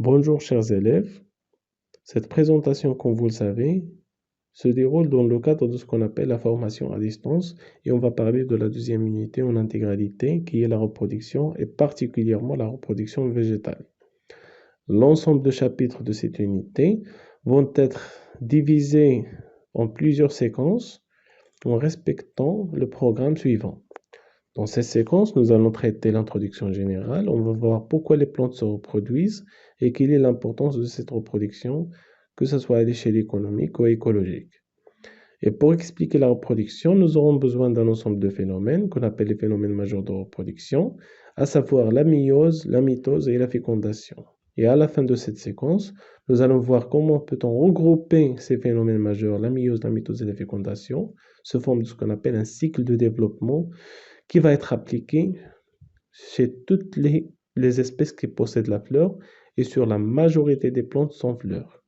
Bonjour chers élèves, cette présentation, comme vous le savez, se déroule dans le cadre de ce qu'on appelle la formation à distance et on va parler de la deuxième unité en intégralité qui est la reproduction et particulièrement la reproduction végétale. L'ensemble de chapitres de cette unité vont être divisés en plusieurs séquences en respectant le programme suivant. Dans ces séquences, nous allons traiter l'introduction générale, on va voir pourquoi les plantes se reproduisent et quelle est l'importance de cette reproduction, que ce soit à l'échelle économique ou écologique. Et pour expliquer la reproduction, nous aurons besoin d'un ensemble de phénomènes qu'on appelle les phénomènes majeurs de reproduction, à savoir la méiose, la mitose et la fécondation. Et à la fin de cette séquence, nous allons voir comment peut-on regrouper ces phénomènes majeurs, la méiose, la mitose et la fécondation, sous forme de ce qu'on appelle un cycle de développement qui va être appliqué chez toutes les espèces qui possèdent la fleur et sur la majorité des plantes sans fleurs.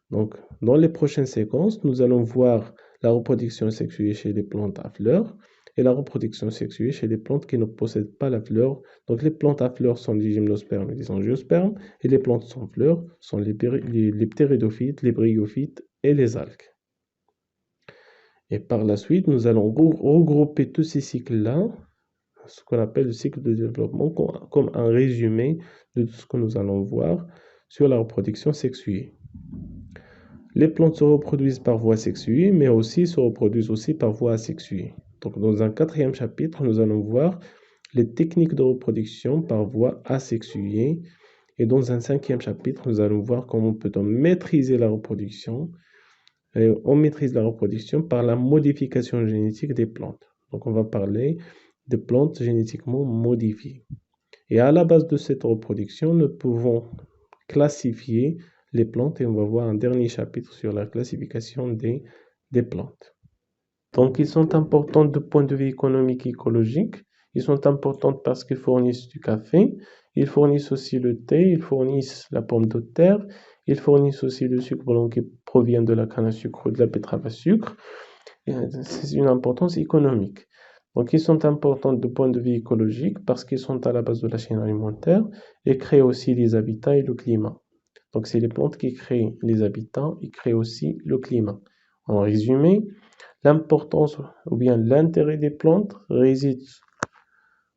Donc, dans les prochaines séquences, nous allons voir la reproduction sexuée chez les plantes à fleurs et la reproduction sexuée chez les plantes qui ne possèdent pas la fleur. Donc, les plantes à fleurs sont les gymnospermes et les angiospermes et les plantes sans fleurs sont les ptéridophytes, les bryophytes et les algues. Et par la suite, nous allons regrouper tous ces cycles-là, ce qu'on appelle le cycle de développement, comme un résumé de tout ce que nous allons voir sur la reproduction sexuée. Les plantes se reproduisent par voie sexuée, mais aussi se reproduisent aussi par voie asexuée. Donc, dans un quatrième chapitre, nous allons voir les techniques de reproduction par voie asexuée. Et dans un cinquième chapitre, nous allons voir comment peut-on maîtriser la reproduction. Et on maîtrise la reproduction par la modification génétique des plantes. Donc, on va parler de plantes génétiquement modifiées. Et à la base de cette reproduction, nous pouvons classifier les plantes et on va voir un dernier chapitre sur la classification des plantes. Donc, ils sont importants du point de vue économique et écologique. Ils sont importants parce qu'ils fournissent du café, ils fournissent aussi le thé, ils fournissent la pomme de terre, ils fournissent aussi le sucre blanc qui provient de la canne à sucre ou de la betterave à sucre. C'est une importance économique. Donc, ils sont importants du point de vue écologique parce qu'ils sont à la base de la chaîne alimentaire et créent aussi les habitats et le climat. Donc, c'est les plantes qui créent les habitats et créent aussi le climat. En résumé, l'importance ou bien l'intérêt des plantes réside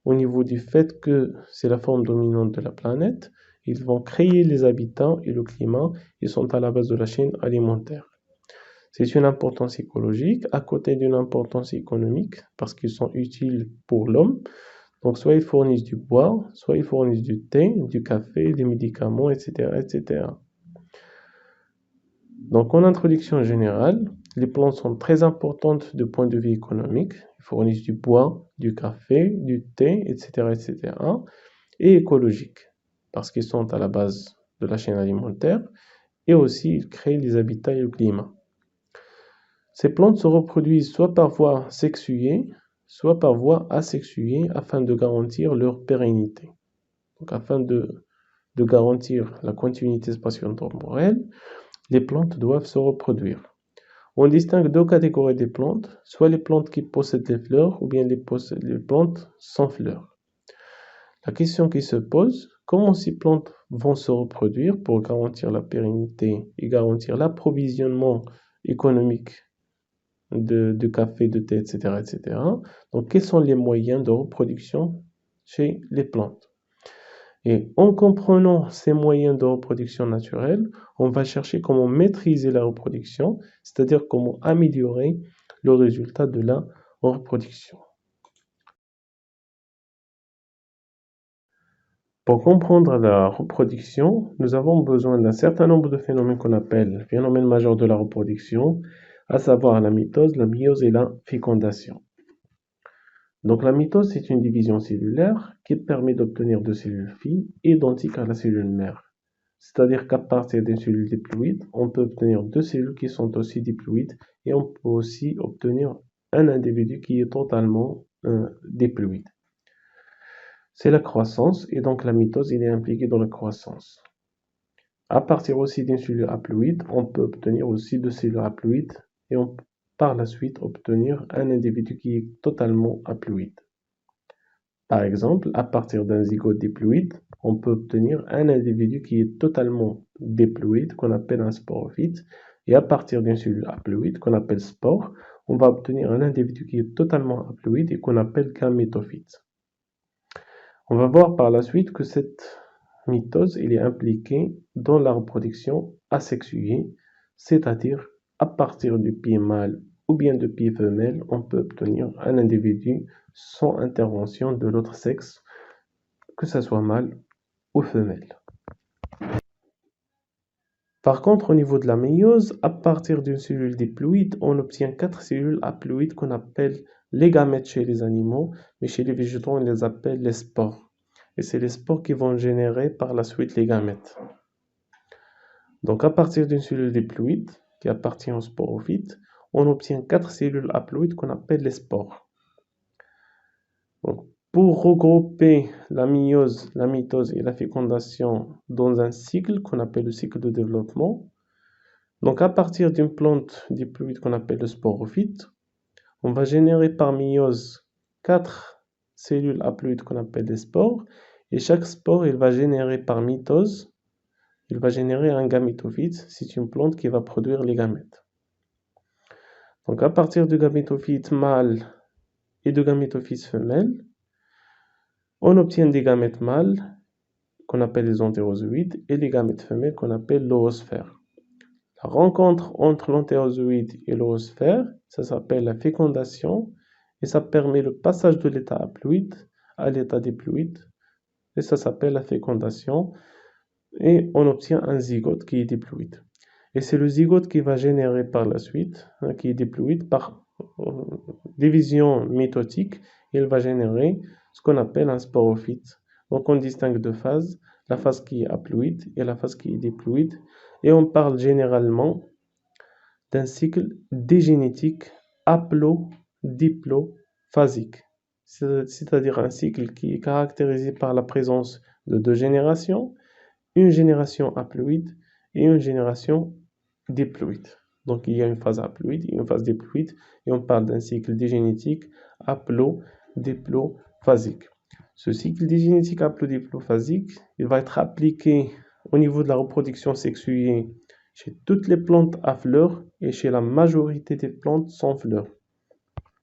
au niveau du fait que c'est la forme dominante de la planète. Ils vont créer les habitats et le climat. Ils sont à la base de la chaîne alimentaire. C'est une importance écologique à côté d'une importance économique parce qu'ils sont utiles pour l'homme. Donc, soit ils fournissent du bois, soit ils fournissent du thé, du café, des médicaments, etc., etc. Donc, en introduction générale, les plantes sont très importantes du point de vue économique. Ils fournissent du bois, du café, du thé, etc., etc. Et écologique parce qu'ils sont à la base de la chaîne alimentaire et aussi ils créent les habitats et le climat. Ces plantes se reproduisent soit par voie sexuée, soit par voie asexuée afin de garantir leur pérennité. Donc, afin de garantir la continuité spatio-temporelle, les plantes doivent se reproduire. On distingue deux catégories de plantes, soit les plantes qui possèdent les fleurs ou bien les plantes sans fleurs. La question qui se pose, comment ces plantes vont se reproduire pour garantir la pérennité et garantir l'approvisionnement économique de café, de thé, etc., etc. Donc, quels sont les moyens de reproduction chez les plantes? Et en comprenant ces moyens de reproduction naturelle, on va chercher comment maîtriser la reproduction, c'est-à-dire comment améliorer le résultat de la reproduction. Pour comprendre la reproduction, nous avons besoin d'un certain nombre de phénomènes qu'on appelle phénomènes majeurs de la reproduction, à savoir la mitose, la méiose et la fécondation. Donc la mitose, c'est une division cellulaire qui permet d'obtenir deux cellules filles identiques à la cellule mère. C'est-à-dire qu'à partir d'une cellule diploïde, on peut obtenir deux cellules qui sont aussi diploïdes et on peut aussi obtenir un individu qui est totalement diploïde. C'est la croissance et donc la mitose, il est impliqué dans la croissance. À partir aussi d'une cellule haploïde, on peut obtenir aussi deux cellules haploïdes et on peut par la suite obtenir un individu qui est totalement haploïde. Par exemple, à partir d'un zygote diploïde, on peut obtenir un individu qui est totalement diploïde, qu'on appelle un sporophyte. Et à partir d'une cellule haploïde, qu'on appelle spore, on va obtenir un individu qui est totalement haploïde et qu'on appelle gamétophyte. On va voir par la suite que cette mitose est impliquée dans la reproduction asexuée, c'est-à-dire à partir du pied mâle ou bien du pied femelle, on peut obtenir un individu sans intervention de l'autre sexe, que ce soit mâle ou femelle. Par contre, au niveau de la méiose, à partir d'une cellule diploïde, on obtient 4 cellules haploïdes qu'on appelle les gamètes chez les animaux, mais chez les végétaux, on les appelle les spores. Et c'est les spores qui vont générer par la suite les gamètes. Donc, à partir d'une cellule diploïde, qui appartient aux sporophytes, on obtient 4 cellules haploïdes qu'on appelle les spores. Donc, pour regrouper la méiose, la mitose et la fécondation dans un cycle qu'on appelle le cycle de développement, donc à partir d'une plante diploïde qu'on appelle le sporophyte, on va générer par méiose 4 cellules haploïdes qu'on appelle des spores, et chaque spore, il va générer par mitose, il va générer un gamétophyte, c'est une plante qui va produire les gamètes. Donc à partir du gamétophyte mâle et de gamétophyte femelle, on obtient des gamètes mâles qu'on appelle les entérozoïdes et les gamètes femelles qu'on appelle l'oosphère. La rencontre entre l'entérozoïde et l'oosphère, ça s'appelle la fécondation et ça permet le passage de l'état haploïde à l'état diploïde et ça s'appelle la fécondation et on obtient un zygote qui est diploïde. Et c'est le zygote qui va générer par la suite, qui est diploïde par division mitotique, il va générer ce qu'on appelle un sporophyte. Donc on distingue deux phases, la phase qui est haploïde et la phase qui est diploïde. Et on parle généralement d'un cycle dégénétique haplo-diplophasique. C'est-à-dire un cycle qui est caractérisé par la présence de deux générations, une génération haploïde et une génération diploïde. Donc il y a une phase haploïde et une phase diploïde et on parle d'un cycle dégénétique haplo-diplophasique. Ce cycle dégénétique haplo-diplophasique, il va être appliqué au niveau de la reproduction sexuée chez toutes les plantes à fleurs et chez la majorité des plantes sans fleurs.